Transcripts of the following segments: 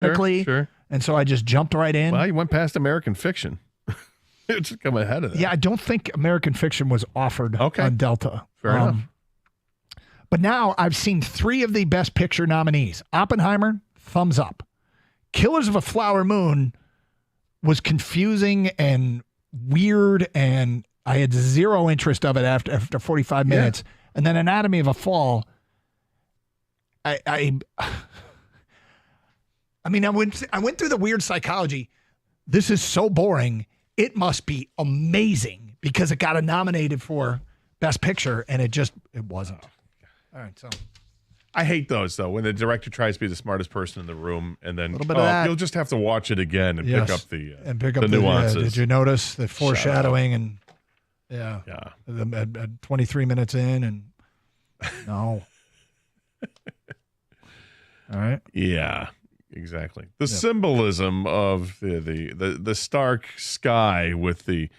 Sure. And so I just jumped right in. Well, you went past American Fiction. It's come ahead of that. Yeah, I don't think American Fiction was offered on Delta. Fair enough. But now I've seen 3 of the Best Picture nominees. Oppenheimer, thumbs up. Killers of a Flower Moon was confusing and weird, and I had zero interest of it after 45 minutes. And then Anatomy of a Fall, I mean, I went through the weird psychology. This is so boring. It must be amazing because it got nominated for Best Picture, and it wasn't. All right, so I hate those though when the director tries to be the smartest person in the room, and then you'll just have to watch it again and pick up the nuances. Did you notice the foreshadowing and at 23 minutes in and no. All right. Yeah. Exactly. The symbolism of the stark sky with the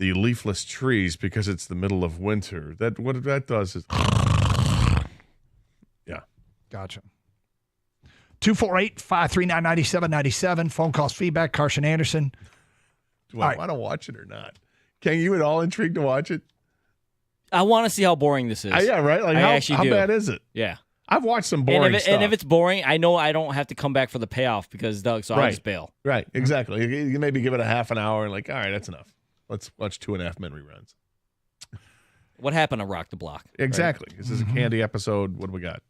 leafless trees because it's the middle of winter. What that does is Gotcha. 248-539-9797. Phone calls, feedback. Carson Anderson. Do I want to watch it or not? Can you at all intrigued to watch it? I want to see how boring this is. Yeah, right? Like how bad is it? Yeah. I've watched some boring stuff. And if it's boring, I know I don't have to come back for the payoff because I'll just bail. Right, exactly. You maybe give it a half an hour and all right, that's enough. Let's watch 2.5 Men reruns. What happened to Rock the Block? Exactly. Right? This is a candy episode. What do we got?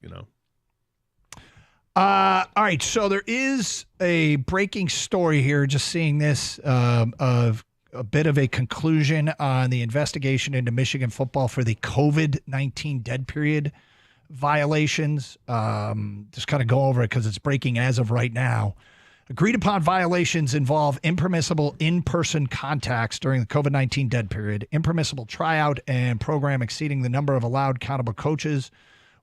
All right, so there is a breaking story here, just seeing this, of a bit of a conclusion on the investigation into Michigan football for the COVID-19 dead period violations. Just kind of go over it because it's breaking as of right now. Agreed upon violations involve impermissible in-person contacts during the COVID-19 dead period, impermissible tryout and program exceeding the number of allowed countable coaches,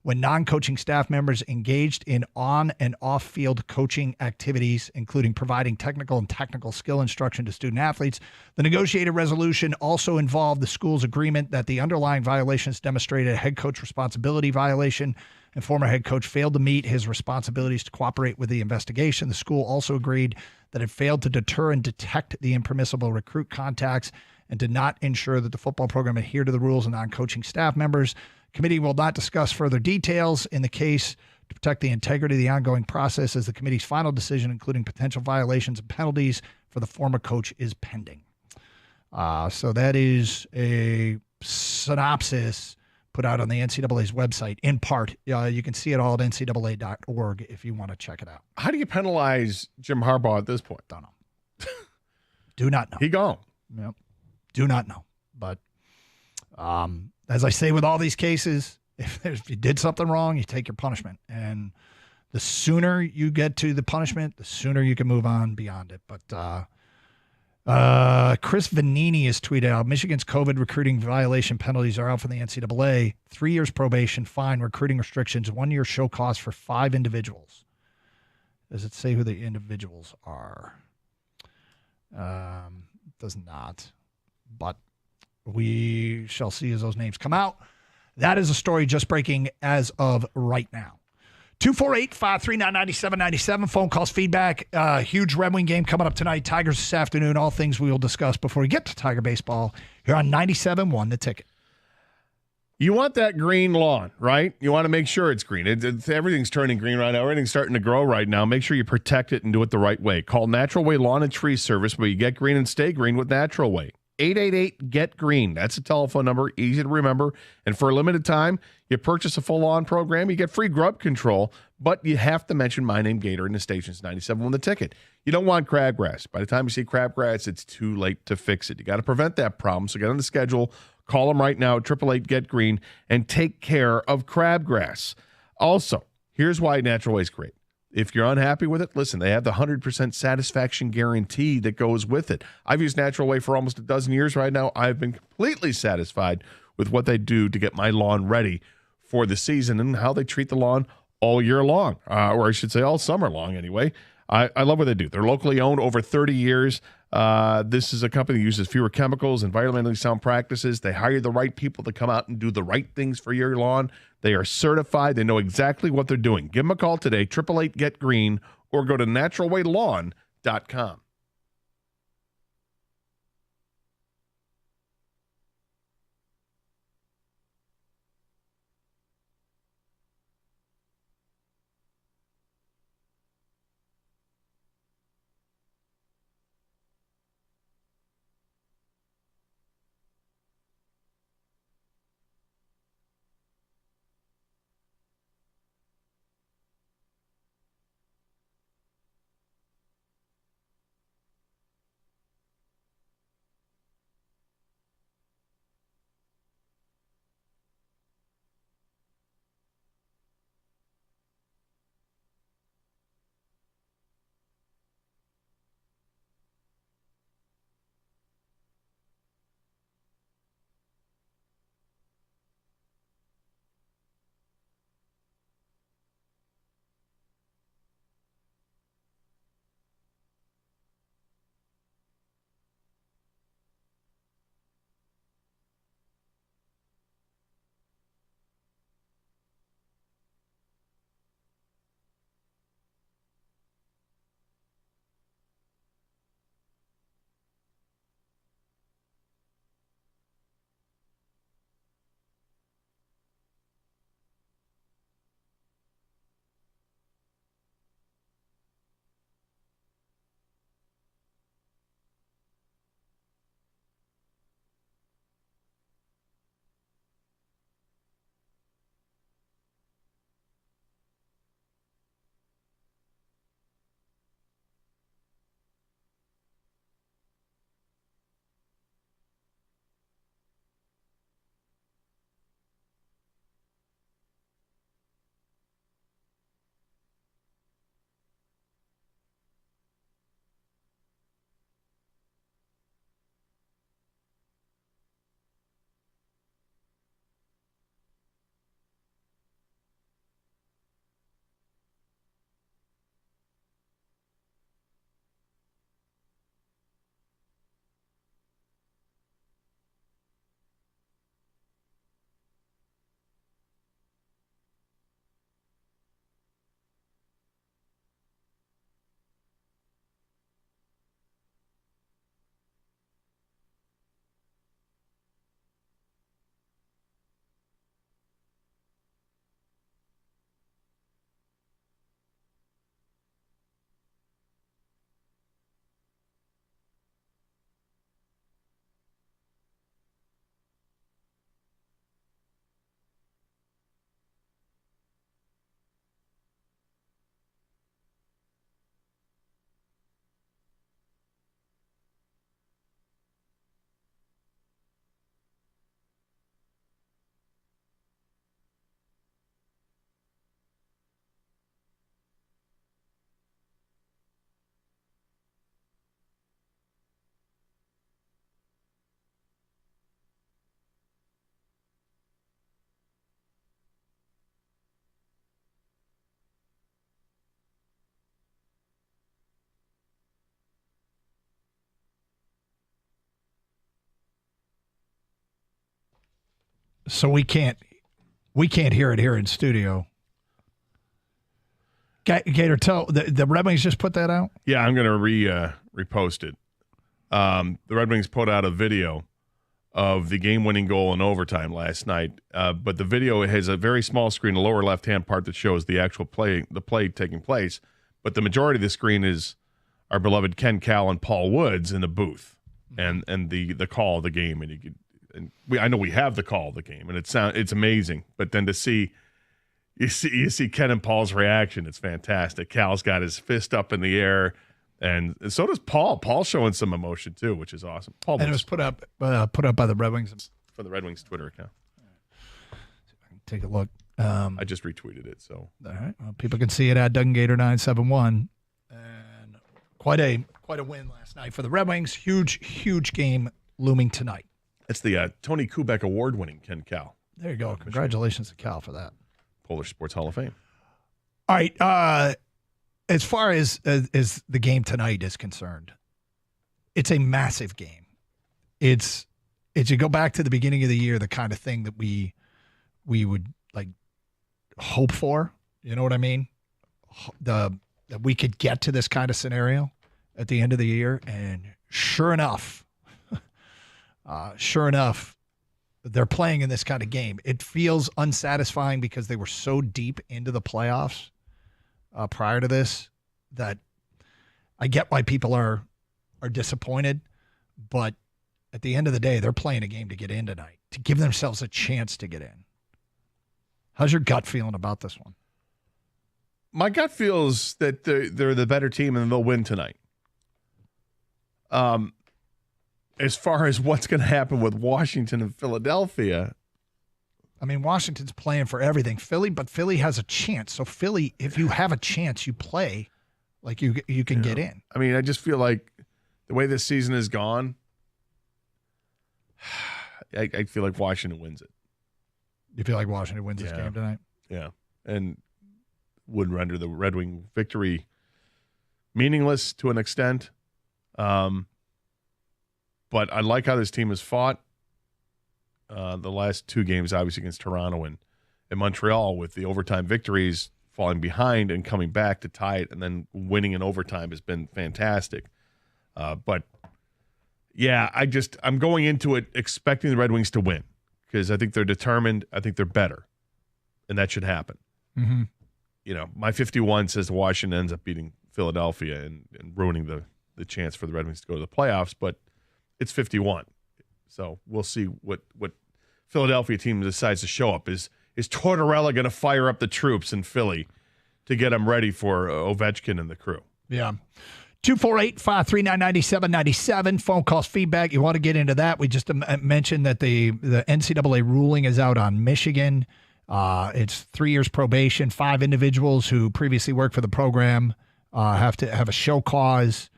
when non-coaching staff members engaged in on- and off-field coaching activities, including providing technical and tactical skill instruction to student athletes. The negotiated resolution also involved the school's agreement that the underlying violations demonstrated a head coach responsibility violation, and former head coach failed to meet his responsibilities to cooperate with the investigation. The school also agreed that it failed to deter and detect the impermissible recruit contacts and did not ensure that the football program adhered to the rules of non-coaching staff members. Committee will not discuss further details in the case to protect the integrity of the ongoing process as the committee's final decision, including potential violations and penalties for the former coach, is pending. So that is a synopsis put out on the NCAA's website in part. You can see it all at ncaa.org if you want to check it out. How do you penalize Jim Harbaugh at this point? Don't know. Do not know. He gone. Yep. Do not know. But as I say with all these cases, if you did something wrong, you take your punishment. And the sooner you get to the punishment, the sooner you can move on beyond it. But Chris Vanini has tweeted out, Michigan's COVID recruiting violation penalties are out from the NCAA. 3 years probation, fine, recruiting restrictions, 1 year show cause for 5 individuals. Does it say who the individuals are? Does not. But we shall see as those names come out. That is a story just breaking as of right now. 248-539-9797. Phone calls, feedback. Huge Red Wing game coming up tonight. Tigers this afternoon. All things we will discuss before we get to Tiger baseball here on 97.1 The Ticket. You want that green lawn, right? You want to make sure it's green. Everything's turning green right now. Everything's starting to grow right now. Make sure you protect it and do it the right way. Call Natural Way Lawn and Tree Service where you get green and stay green with Natural Way. 888-GET-GREEN. That's a telephone number, easy to remember. And for a limited time, you purchase a full lawn program, you get free grub control, but you have to mention My Name Gator in the station's 97 The Ticket. You don't want crabgrass. By the time you see crabgrass, it's too late to fix it. You got to prevent that problem, so get on the schedule. Call them right now at 888-GET-GREEN and take care of crabgrass. Also, here's why Natural Way is great. If you're unhappy with it, listen, they have the 100% satisfaction guarantee that goes with it. I've used Natural Way for almost a dozen years right now. I've been completely satisfied with what they do to get my lawn ready for the season and how they treat the lawn all year long, or I should say all summer long anyway. I love what they do. They're locally owned over 30 years. This is a company that uses fewer chemicals, environmentally sound practices. They hire the right people to come out and do the right things for your lawn. They are certified. They know exactly what they're doing. Give them a call today, 888-GET-GREEN, or go to naturalwaylawn.com. So we can't hear it here in studio. Gator, tell the Red Wings just put that out. Yeah, I'm going to repost it. The Red Wings put out a video of the game-winning goal in overtime last night, but the video has a very small screen, the lower left-hand part that shows the actual play taking place. But the majority of the screen is our beloved Ken Cal and Paul Woods in the booth, and the call of the game, I know we have the call of the game, and it's amazing. But then to see you see Ken and Paul's reaction, it's fantastic. Cal's got his fist up in the air, and so does Paul. Paul's showing some emotion too, which is awesome. Paul, and it was put up by the Red Wings for the Red Wings Twitter account. Take a look. I just retweeted it, so all right. Well, people can see it at DunganGator971, and quite a win last night for the Red Wings. Huge game looming tonight. It's the Tony Kubek award-winning Ken Cal. There you go. Congratulations to Cal for that. Polish Sports Hall of Fame. All right. As far as the game tonight is concerned, it's a massive game. It's you go back to the beginning of the year, the kind of thing that we would like hope for. You know what I mean? The that we could get to this kind of scenario at the end of the year. And sure enough, they're playing in this kind of game. It feels unsatisfying because they were so deep into the playoffs prior to this that I get why people are disappointed, but at the end of the day, they're playing a game to get in tonight, to give themselves a chance to get in. How's your gut feeling about this one? My gut feels that they're the better team and they'll win tonight. As far as what's going to happen with Washington and Philadelphia, I mean, Washington's playing for everything. But Philly has a chance. So Philly, if you have a chance, you play like you can get in. I mean, I just feel like the way this season has gone, I feel like Washington wins it. You feel like Washington wins this game tonight? Yeah, and would render the Red Wing victory meaningless to an extent. But I like how this team has fought the last two games, obviously against Toronto and Montreal, with the overtime victories, falling behind and coming back to tie it, and then winning in overtime has been fantastic. But yeah, I'm going into it expecting the Red Wings to win because I think they're determined. I think they're better, and that should happen. Mm-hmm. You know, my 51 says Washington ends up beating Philadelphia and ruining the chance for the Red Wings to go to the playoffs, but it's 51. So we'll see what Philadelphia team decides to show up. Is Tortorella going to fire up the troops in Philly to get them ready for Ovechkin and the crew? Yeah. 248-539-9797. Phone calls, feedback. You want to get into that? We just mentioned that the NCAA ruling is out on Michigan. It's 3 years probation. 5 individuals who previously worked for the program have to have a show cause.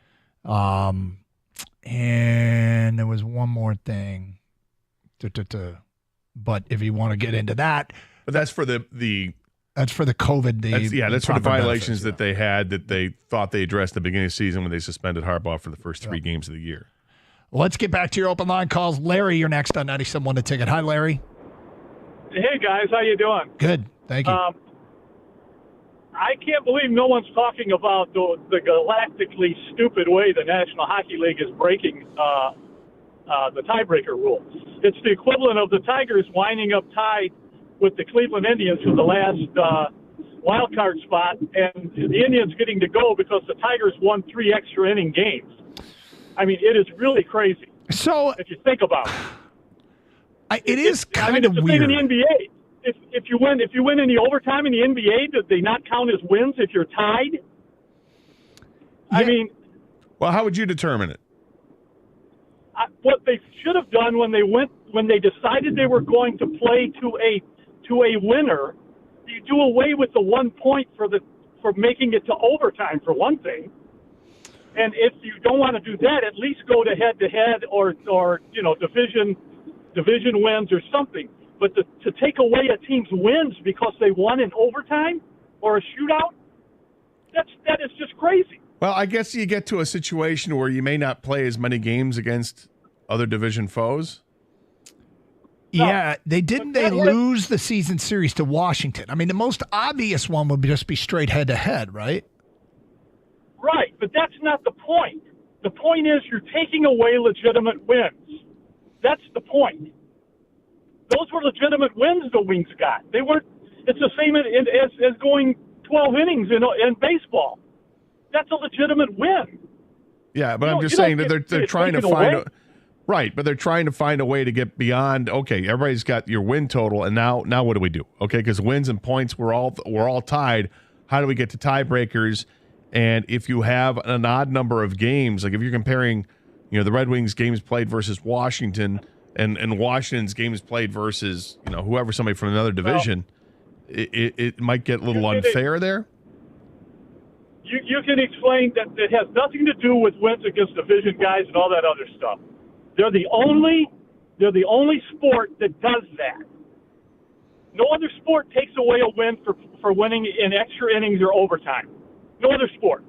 And there was one more thing. But if you want to get into that. But that's for the That's for the COVID. That's for the violations that they had that they thought they addressed at the beginning of the season when they suspended Harbaugh for the first 3 games of the year. Let's get back to your open line calls. Larry, you're next on 97.1 The Ticket. Hi, Larry. Hey, guys. How you doing? Good. Thank you. I can't believe no one's talking about the galactically stupid way the National Hockey League is breaking the tiebreaker rule. It's the equivalent of the Tigers winding up tied with the Cleveland Indians for the last wild card spot, and the Indians getting to go because the Tigers won 3 extra inning games. I mean, it is really crazy. So if you think about it, it's kind of weird. It's the same in the NBA. If you win in the overtime in the NBA, do they not count as wins if you're tied? Yeah. I mean, well, how would you determine it? What they should have done when they decided they were going to play to a winner, you do away with the 1 point for making it to overtime for one thing. And if you don't want to do that, at least go to head-to-head or division wins or something. But to take away a team's wins because they won in overtime or a shootout, that is just crazy. Well, I guess you get to a situation where you may not play as many games against other division foes. Yeah, they lose the season series to Washington. I mean, the most obvious one would just be straight head-to-head, right? Right, but that's not the point. The point is you're taking away legitimate wins. That's the point. Those were legitimate wins the Wings got. They weren't. It's the same as going 12 innings in baseball. That's a legitimate win. Yeah, but I'm just saying that they're trying to find right, but they're trying to find a way to get beyond. Okay, everybody's got your win total, and now what do we do? Okay, because wins and points we're all tied. How do we get to tiebreakers? And if you have an odd number of games, like if you're comparing, the Red Wings games played versus Washington and Washington's games played versus whoever, somebody from another division, it might get a little unfair there. You can explain that it has nothing to do with wins against division guys and all that other stuff. They're the only sport that does that. No other sport takes away a win for winning in extra innings or overtime. No other sport.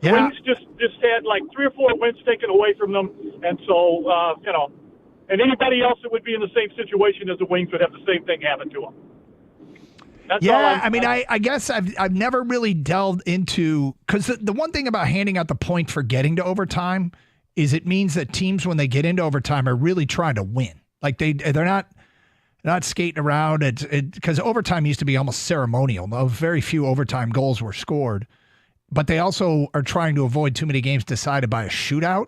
Yeah. Wings just had like 3 or 4 wins taken away from them, and so and anybody else that would be in the same situation as the Wings would have the same thing happen to them. That's all I mean, I guess I've never really delved into, because the one thing about handing out the point for getting to overtime is it means that teams, when they get into overtime, are really trying to win. Like they're not skating around. Because overtime used to be almost ceremonial. Very few overtime goals were scored, but they also are trying to avoid too many games decided by a shootout.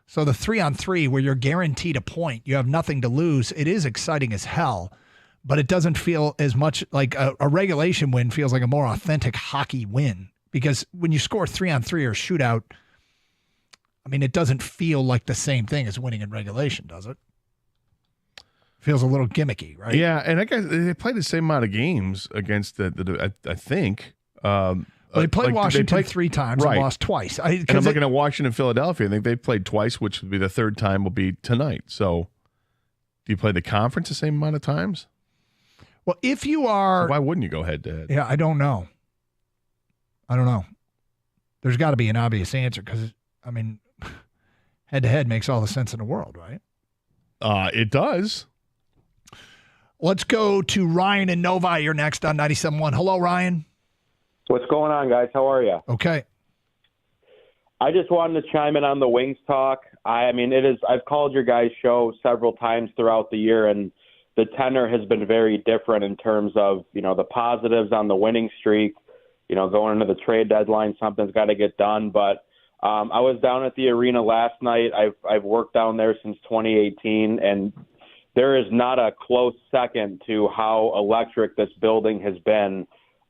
So the 3-on-3, where you're guaranteed a point, you have nothing to lose. It is exciting as hell, but it doesn't feel as much like a regulation win. Feels like a more authentic hockey win, because when you score 3-on-3 or shootout, I mean, it doesn't feel like the same thing as winning in regulation, does it? Feels a little gimmicky, right? Yeah, and I guess they played the same amount of games against I think. Well, they played Washington 3 times and lost twice. And I'm looking at Washington and Philadelphia. I think they've played twice, which would be the third time will be tonight. So do you play the conference the same amount of times? Well, if you are... So why wouldn't you go head-to-head? Yeah, I don't know. There's got to be an obvious answer because, I mean, head-to-head makes all the sense in the world, right? It does. Let's go to Ryan and Novi. You're next on 97.1. Hello, Ryan. What's going on, guys? How are you? Okay. I just wanted to chime in on the Wings talk. I mean, I've called your guys' show several times throughout the year, and the tenor has been very different in terms of, the positives on the winning streak, going into the trade deadline, something's got to get done. But I was down at the arena last night. I've worked down there since 2018, and there is not a close second to how electric this building has been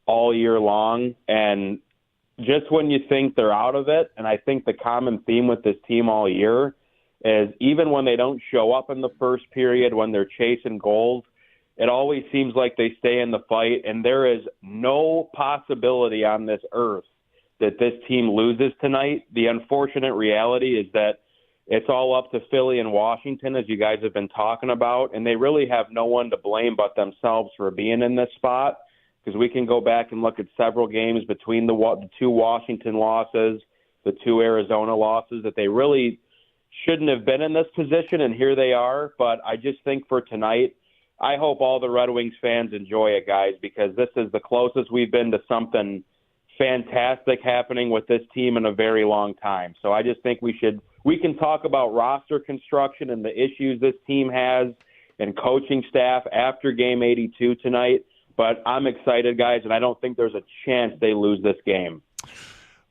all year long. And just when you think they're out of it, and I think the common theme with this team all year is even when they don't show up in the first period, when they're chasing goals, it always seems like they stay in the fight. And there is no possibility on this earth that this team loses tonight. The unfortunate reality is that it's all up to Philly and Washington, as you guys have been talking about, and they really have no one to blame but themselves for being in this spot. Because we can go back and look at several games between the 2 Washington losses, the 2 Arizona losses, that they really shouldn't have been in this position, and here they are. But I just think for tonight, I hope all the Red Wings fans enjoy it, guys, because this is the closest we've been to something fantastic happening with this team in a very long time. So I just think we can talk about roster construction and the issues this team has and coaching staff after Game 82 tonight. But I'm excited, guys, and I don't think there's a chance they lose this game.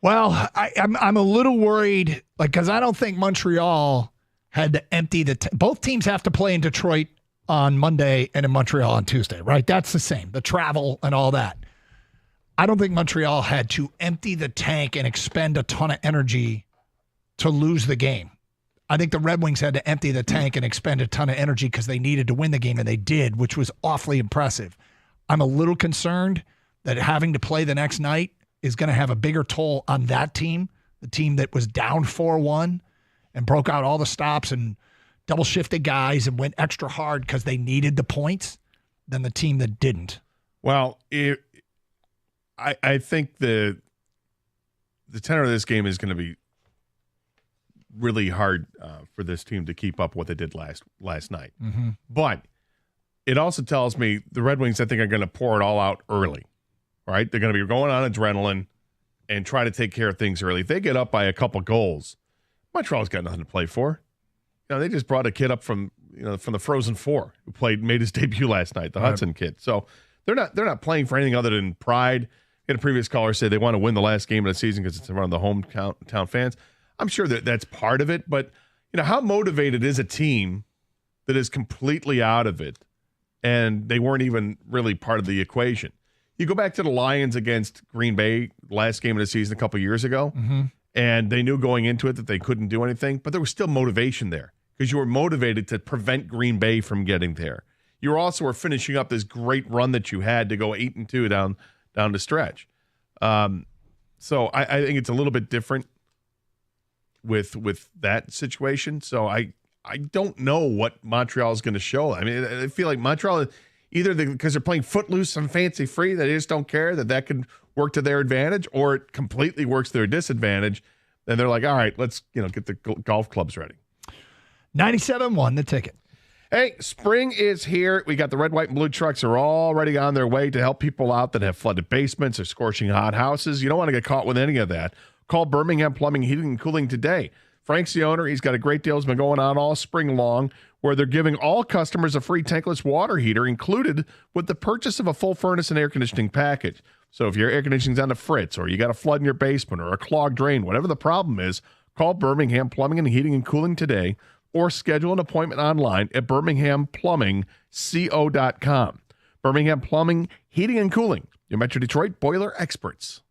Well, I'm a little worried, because I don't think Montreal had to empty both teams have to play in Detroit on Monday and in Montreal on Tuesday, right? That's the same, the travel and all that. I don't think Montreal had to empty the tank and expend a ton of energy to lose the game. I think the Red Wings had to empty the tank and expend a ton of energy because they needed to win the game, and they did, which was awfully impressive. I'm a little concerned that having to play the next night is going to have a bigger toll on that team, the team that was down 4-1 and broke out all the stops and double-shifted guys and went extra hard because they needed the points, than the team that didn't. Well, I think the tenor of this game is going to be really hard for this team to keep up what they did last night. Mm-hmm. But it also tells me the Red Wings, I think, are going to pour it all out early, right? They're going to be going on adrenaline and try to take care of things early. If they get up by a couple goals, Montreal's got nothing to play for. They just brought a kid up from the Frozen Four who made his debut last night, the Hudson kid. So they're not playing for anything other than pride. A previous caller said they want to win the last game of the season because it's in front of the hometown fans. I'm sure that's part of it, but how motivated is a team that is completely out of it and they weren't even really part of the equation? You go back to the Lions against Green Bay last game of the season a couple years ago, and they knew going into it that they couldn't do anything, but there was still motivation there because you were motivated to prevent Green Bay from getting there. You also were finishing up this great run that you had to go 8-2 down the stretch. So I think it's a little bit different with that situation. So I don't know what Montreal is going to show. I mean, I feel like Montreal, either because they're playing footloose and fancy free, they just don't care that could work to their advantage, or it completely works to their disadvantage. Then they're like, all right, let's get the golf clubs ready. 97.1 The Ticket. Hey, spring is here. We got the red, white, and blue trucks are already on their way to help people out that have flooded basements or scorching hot houses. You don't want to get caught with any of that. Call Birmingham Plumbing, Heating, and Cooling today. Frank's the owner. He's got a great deal that's been going on all spring long where they're giving all customers a free tankless water heater included with the purchase of a full furnace and air conditioning package. So if your air conditioning's on the fritz or you got a flood in your basement or a clogged drain, whatever the problem is, call Birmingham Plumbing and Heating and Cooling today or schedule an appointment online at birminghamplumbingco.com. Birmingham Plumbing, Heating and Cooling, your Metro Detroit boiler experts.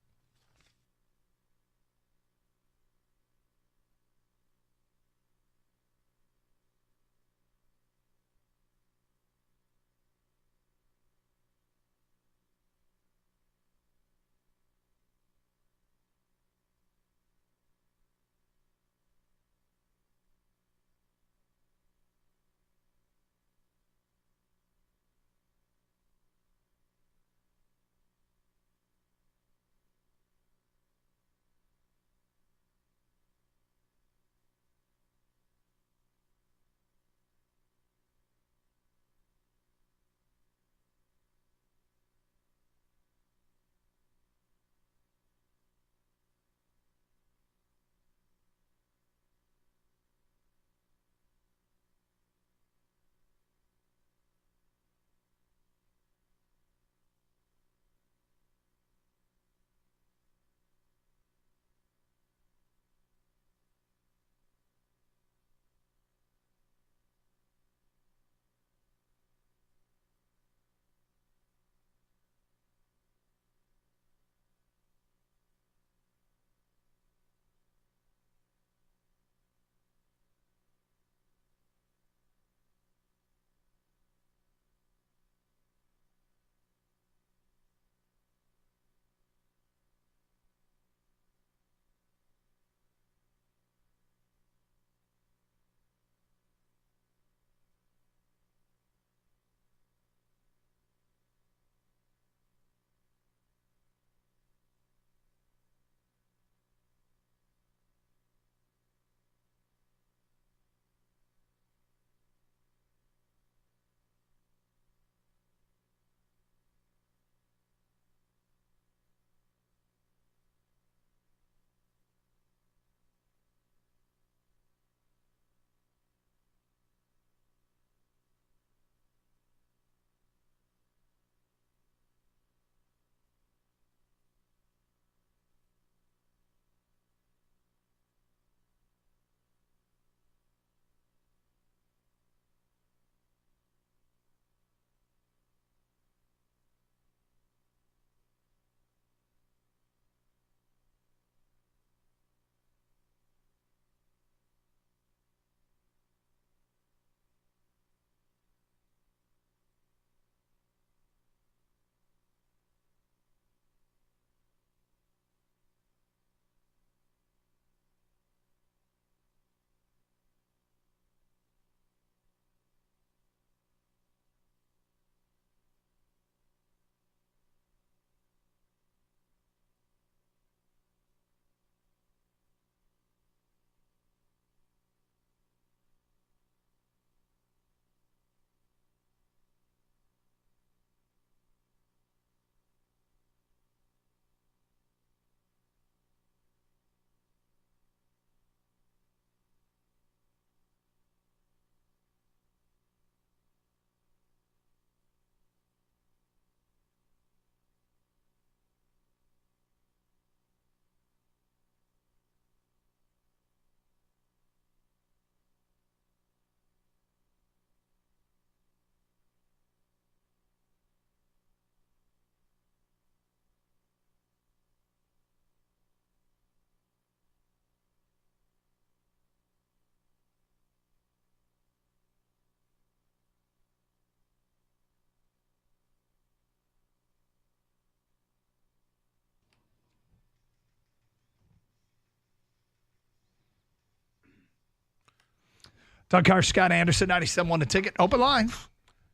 Doug Carr, Scott Anderson, 97.1 The Ticket. Open line.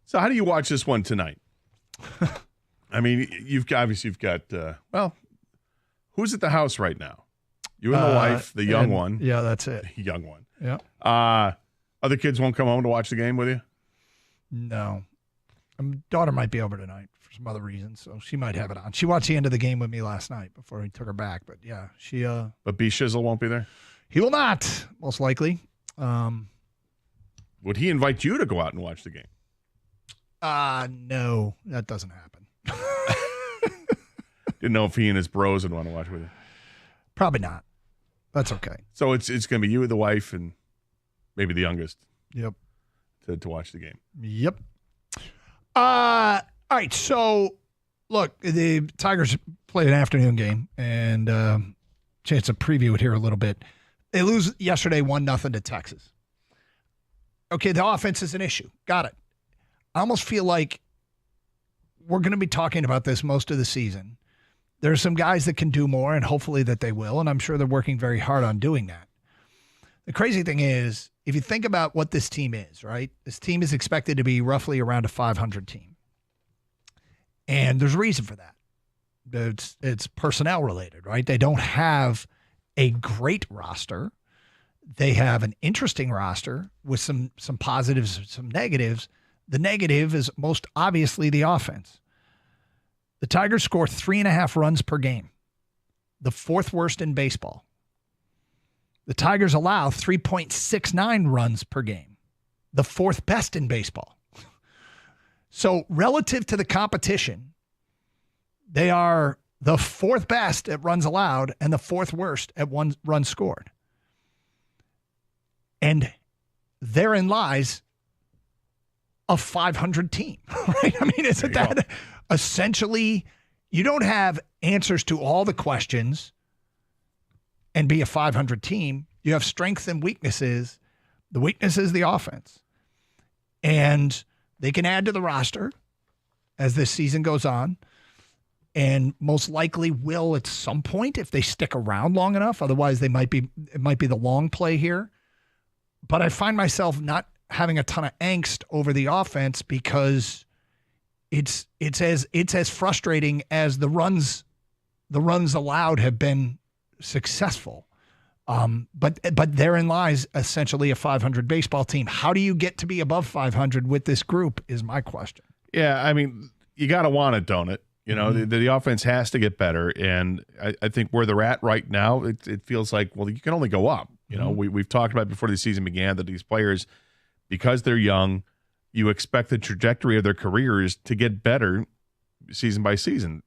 So how do you watch this one tonight? I mean, you've got, who's at the house right now? You and the wife, the young one. Yeah, that's it. Young one. Yeah. Other kids won't come home to watch the game with you? No. Daughter might be over tonight for some other reasons, so she might have it on. She watched the end of the game with me last night before we took her back, but yeah, she. But B Shizzle won't be there? He will not, most likely. Would he invite you to go out and watch the game? No, that doesn't happen. Didn't know if he and his bros would want to watch with you. Probably not. That's okay. So it's going to be you, the wife, and maybe the youngest. Yep. To watch the game. Yep. All right. So, look, the Tigers played an afternoon game, and chance to preview it here a little bit. They lose yesterday 1-0 to Texas. Okay, the offense is an issue. Got it. I almost feel like we're going to be talking about this most of the season. There's some guys that can do more, and hopefully that they will, and I'm sure they're working very hard on doing that. The crazy thing is, if you think about what this team is, right? This team is expected to be roughly around a 500 team. And there's a reason for that. It's personnel related, right? They don't have a great roster. They have an interesting roster with some positives, some negatives. The negative is most obviously the offense. The Tigers score 3.5 runs per game, the fourth worst in baseball. The Tigers allow 3.69 runs per game, the fourth best in baseball. So relative to the competition, they are the fourth best at runs allowed and the fourth worst at one run scored. And therein lies a 500 team, right? I mean, isn't that essentially, you don't have answers to all the questions and be a 500 team. You have strengths and weaknesses. The weakness is the offense. And they can add to the roster as this season goes on, and most likely will at some point if they stick around long enough. Otherwise, it might be the long play here. But I find myself not having a ton of angst over the offense because it's as frustrating as the runs allowed have been successful. But therein lies essentially a 500 baseball team. How do you get to be above 500 with this group is my question. Yeah, I mean, you got to want it, don't it? You know, the offense has to get better. And I think where they're at right now, it feels like, well, you can only go up. You know, we've talked about before the season began that these players, because they're young, you expect the trajectory of their careers to get better season by season.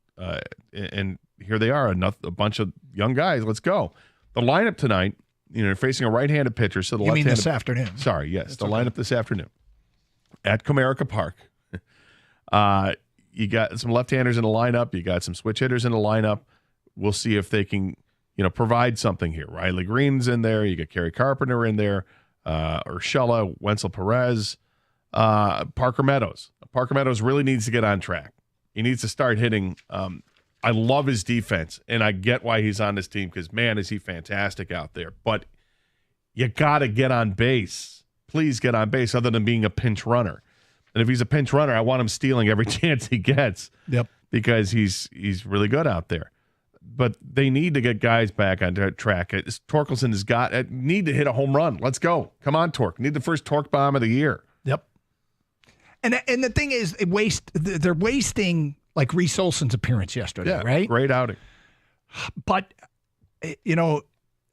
And here they are, a bunch of young guys. Let's go. The lineup tonight, you know, facing a right-handed pitcher. So the you mean this afternoon? Sorry, yes. That's the lineup this afternoon at Comerica Park. You got some left-handers in the lineup. You got some switch hitters in the lineup. We'll see if they can, you know, provide something here. Riley Green's in there. You got Kerry Carpenter in there. Urshela, Wenzel Perez, Parker Meadows. Parker Meadows really needs to get on track. He needs to start hitting. I love his defense, and I get why he's on this team because, man, is he fantastic out there. But you got to get on base. Please get on base other than being a pinch runner. And if he's a pinch runner, I want him stealing every chance he gets. Yep. Because he's really good out there. But they need to get guys back on track. Torkelson has need to hit a home run. Let's go. Come on, Torque. Need the first Torque bomb of the year. Yep. And the thing is, they're wasting like Reese Olson's appearance yesterday, right? Great outing. But you know,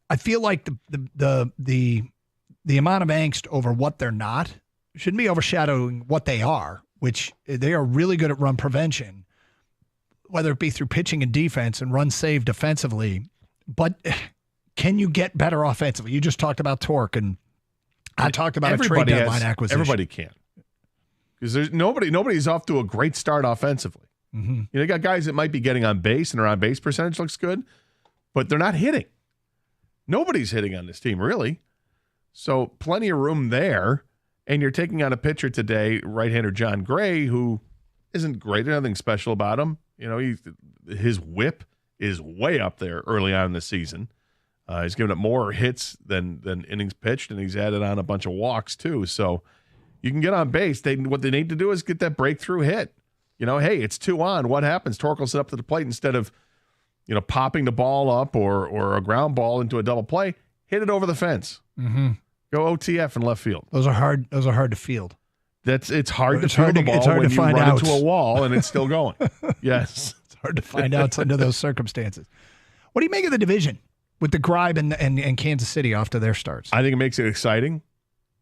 I feel like the amount of angst over what they're not shouldn't be overshadowing what they are, which they are really good at run prevention, whether it be through pitching and defense and run save defensively. But can you get better offensively? You just talked about Torque, and I talked about a trade deadline acquisition. Everybody can. Because there's nobody's off to a great start offensively. Mm-hmm. You know, you got guys that might be getting on base and their on base percentage looks good, but they're not hitting. Nobody's hitting on this team, really. So plenty of room there. And you're taking on a pitcher today, right-hander John Gray, who isn't great. Nothing special about him. You know, his whip is way up there early on in the season. He's given up more hits than innings pitched, and he's added on a bunch of walks too. So you can get on base. What they need to do is get that breakthrough hit. You know, hey, it's 2 on. What happens? Torkelson up to the plate instead of, you know, popping the ball up or a ground ball into a double play. Hit it over the fence. Mm-hmm. Go OTF in left field. Those are hard to field. It's hard to It's feel hard the to- ball it's hard when to you find run out. into a wall and it's still going. Yes. It's hard to find out under those circumstances. What do you make of the division with the Gribe and Kansas City off to their starts? I think it makes it exciting.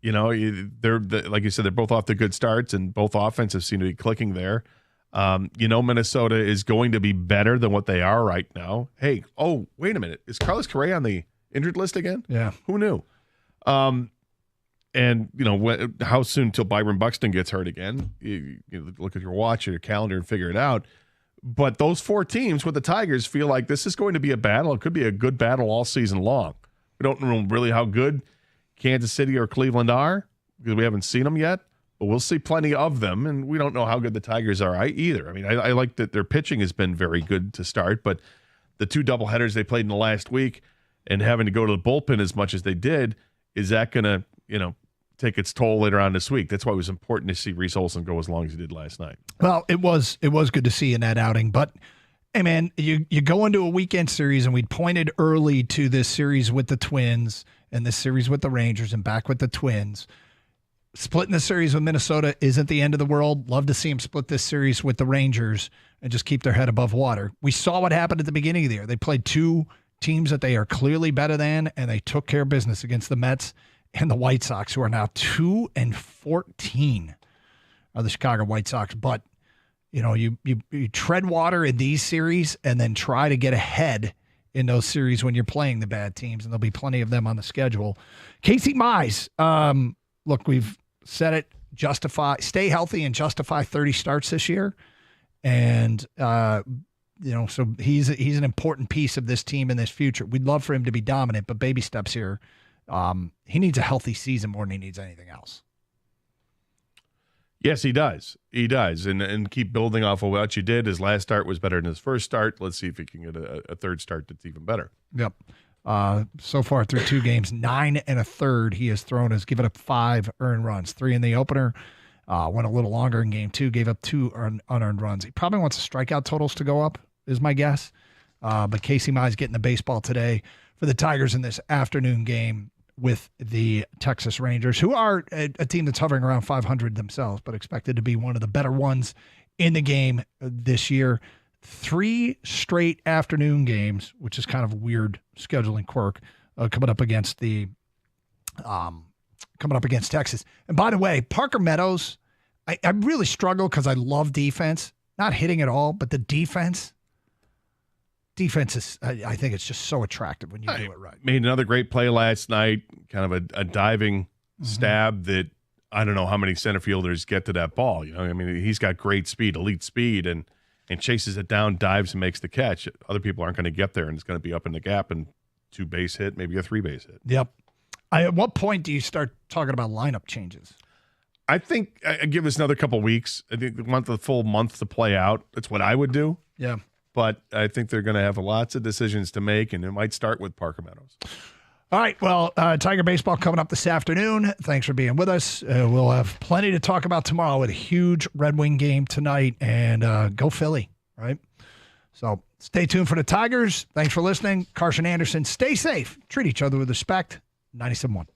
You know, like you said, they're both off to good starts, and both offenses seem to be clicking there. Minnesota is going to be better than what they are right now. Hey, wait a minute. Is Carlos Correa on the injured list again? Yeah. Who knew? And, how soon till Byron Buxton gets hurt again? You look at your watch or your calendar and figure it out. But those 4 teams with the Tigers feel like this is going to be a battle. It could be a good battle all season long. We don't know really how good Kansas City or Cleveland are because we haven't seen them yet. But we'll see plenty of them, and we don't know how good the Tigers are either. I mean, I like that their pitching has been very good to start, but the 2 doubleheaders they played in the last week and having to go to the bullpen as much as they did, is that going to, take its toll later on this week? That's why it was important to see Reese Olson go as long as he did last night. Well, it was good to see in that outing, but hey man, you go into a weekend series, and we'd pointed early to this series with the Twins and this series with the Rangers and back with the Twins. Splitting the series with Minnesota isn't the end of the world. Love to see them split this series with the Rangers and just keep their head above water. We saw what happened at the beginning of the year. They played 2 teams that they are clearly better than, and they took care of business against the Mets and the White Sox, who are now 2-14 of the Chicago White Sox. But, you tread water in these series and then try to get ahead in those series when you're playing the bad teams, and there'll be plenty of them on the schedule. Casey Mize, look, we've said it, stay healthy and justify 30 starts this year. And, so he's an important piece of this team in this future. We'd love for him to be dominant, but baby steps here. He needs a healthy season more than he needs anything else. Yes, he does. He does. And keep building off of what you did. His last start was better than his first start. Let's see if he can get a third start that's even better. Yep. So far through 2 games, 9 1/3 he has thrown, has given up 5 earned runs, 3 in the opener, went a little longer in game 2, gave up 2 unearned runs. He probably wants the strikeout totals to go up, is my guess. But Casey Mize getting the baseball today for the Tigers in this afternoon game with the Texas Rangers, who are a team that's hovering around 500 themselves, but expected to be one of the better ones in the game this year. 3 straight afternoon games, which is kind of a weird scheduling quirk, coming up against Texas. And by the way, Parker Meadows, I really struggle because I love defense, not hitting at all, but the defense is, I think it's just so attractive when you do it right. Made another great play last night, kind of a diving stab that I don't know how many center fielders get to that ball. He's got great speed, elite speed, and chases it down, dives, and makes the catch. Other people aren't going to get there, and it's going to be up in the gap and 2 base hit, maybe a 3 base hit. Yep. At what point do you start talking about lineup changes? I think I give this another couple weeks. I think they want the full month to play out. That's what I would do. Yeah. But I think they're going to have lots of decisions to make, and it might start with Parker Meadows. All right. Well, Tiger Baseball coming up this afternoon. Thanks for being with us. We'll have plenty to talk about tomorrow with a huge Red Wing game tonight, and go Philly, right? So stay tuned for the Tigers. Thanks for listening. Carson Anderson, stay safe. Treat each other with respect. 97.1.